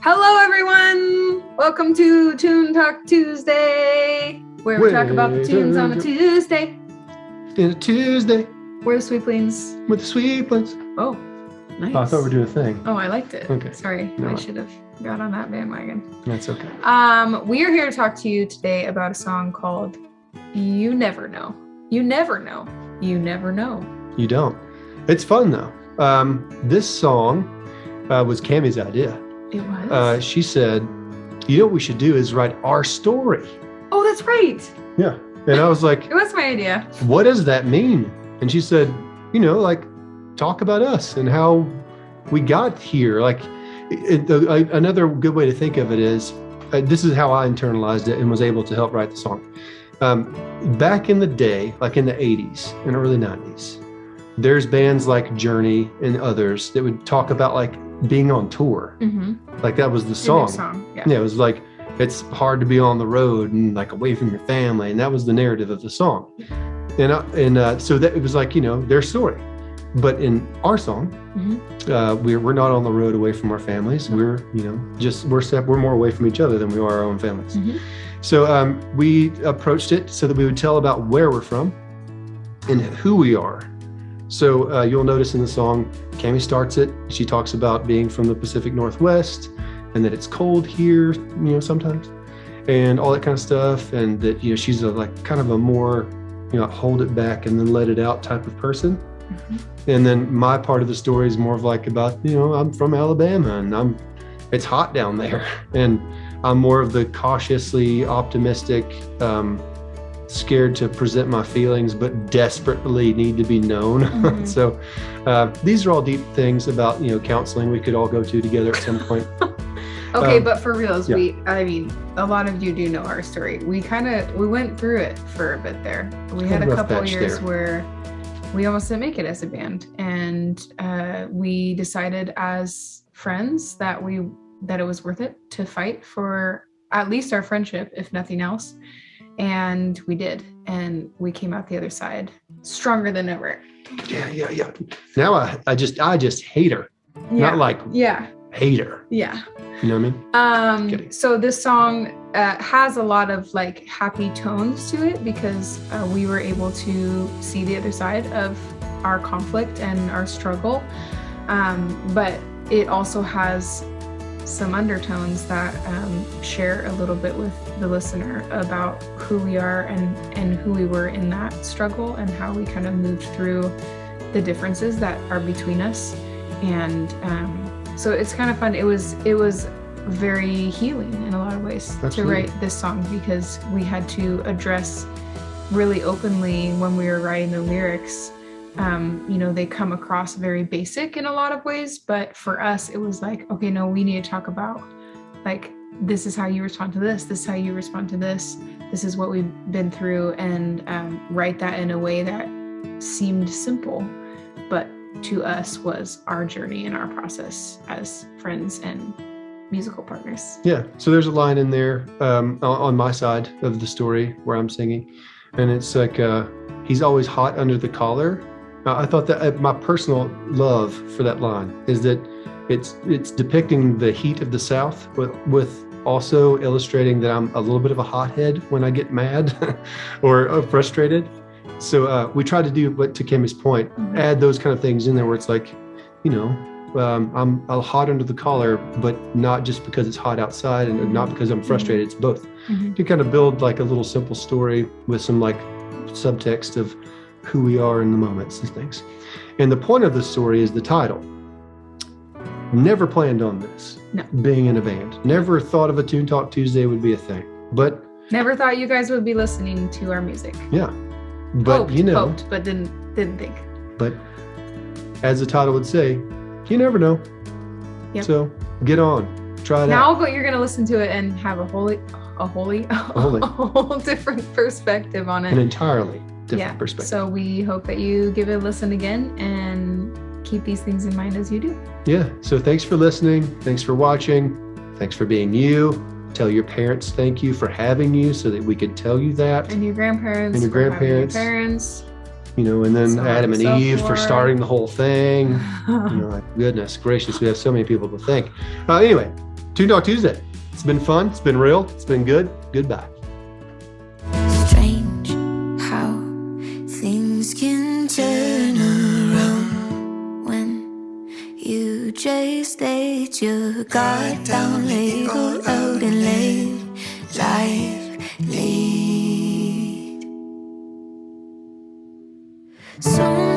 Hello, everyone. Welcome to Tune Talk Tuesday, where we talk about the tunes on a Tuesday. In a Tuesday. We're the Sweeplings. With the Sweeplings. Oh, nice. Oh, I thought we were doing a thing. Oh, I liked it. Okay. Sorry, No. I should have got on that bandwagon. That's okay. We are here to talk to you today about a song called You Never Know. You Never Know. You Never Know. You don't. It's fun, though. This song was Cammy's idea. It was? She said, you know what we should do is write our story. Oh, that's right. Yeah. And I was like, It was my idea. what does that mean? And she said, like, talk about us and how we got here. Like, another good way to think of it is, this is how I internalized it and was able to help write the song. Back in the day, like in the 80s and early 90s, there's bands like Journey and others that would talk about like being on tour. Mm-hmm. Like that was the song. Yeah. Yeah, it was like, it's hard to be on the road and like away from your family. And that was the narrative of the song. And so that it was like, their story. But in our song, Mm-hmm. we're not on the road away from our families. We're, we're more away from each other than we are our own families. Mm-hmm. So we approached it so that we would tell about where we're from and who we are. So you'll notice in the song, Cammy starts it. She talks about being from the Pacific Northwest and that it's cold here, sometimes, and all that kind of stuff. And that, she's kind of a more, hold it back and then let it out type of person. Mm-hmm. And then my part of the story is more of like about, I'm from Alabama and it's hot down there. And I'm more of the cautiously optimistic, scared to present my feelings, but desperately need to be known. Mm-hmm. So these are all deep things about, counseling we could all go to together at some point. Okay, but for reals, yeah. A lot of you do know our story. We went through it for a bit there. We had a couple years where we almost didn't make it as a band. And we decided as friends that it was worth it to fight for at least our friendship, if nothing else. And we did. And we came out the other side stronger than ever. Yeah. Now I just hate her. Yeah. Not like hate her. Yeah. You know what I mean? So this song has a lot of like happy tones to it because we were able to see the other side of our conflict and our struggle. But it also has some undertones that share a little bit with the listener about who we are and who we were in that struggle and how we kind of moved through the differences that are between us. And so it's kind of fun. It was very healing in a lot of ways. Absolutely. To write this song because we had to address really openly when we were writing the lyrics. They come across very basic in a lot of ways, but for us, it was like, okay, no, we need to talk about like, this is how you respond to this. This is how you respond to this. This is what we've been through, and write that in a way that seemed simple, but to us was our journey and our process as friends and musical partners. Yeah. So there's a line in there on my side of the story where I'm singing, and it's like, he's always hot under the collar. I thought that my personal love for that line is that it's depicting the heat of the South with also illustrating that I'm a little bit of a hothead when I get mad or frustrated. So we try to do, but to Cammy's point, add those kind of things in there where it's like, I'm hot under the collar, but not just because it's hot outside and not because I'm frustrated. It's both. Mm-hmm. To kind of build like a little simple story with some like subtext of who we are in the moments and things. And the point of the story is the title. Never planned on this. No. Being in a band. Never thought of a Tune Talk Tuesday would be a thing. But never thought you guys would be listening to our music. Yeah. But hoped, but didn't think. But as the title would say, you never know. Yep. So get on. Try it now, out. but you're gonna listen to it and have a whole different perspective on it. An entirely different perspective. So we hope that you give it a listen again and keep these things in mind as you do. Yeah. So thanks for listening. Thanks for watching. Thanks for being you. Tell your parents thank you for having you so that we could tell you that. And your grandparents. And your grandparents. Your parents. And then Adam and Eve for starting the whole thing. Like, goodness gracious, we have so many people to thank. Anyway, Toon Dog Tuesday. It's been fun. It's been real. It's been good. Goodbye. Strange how things can turn around when you just let your guard down, let go out and let life lead. So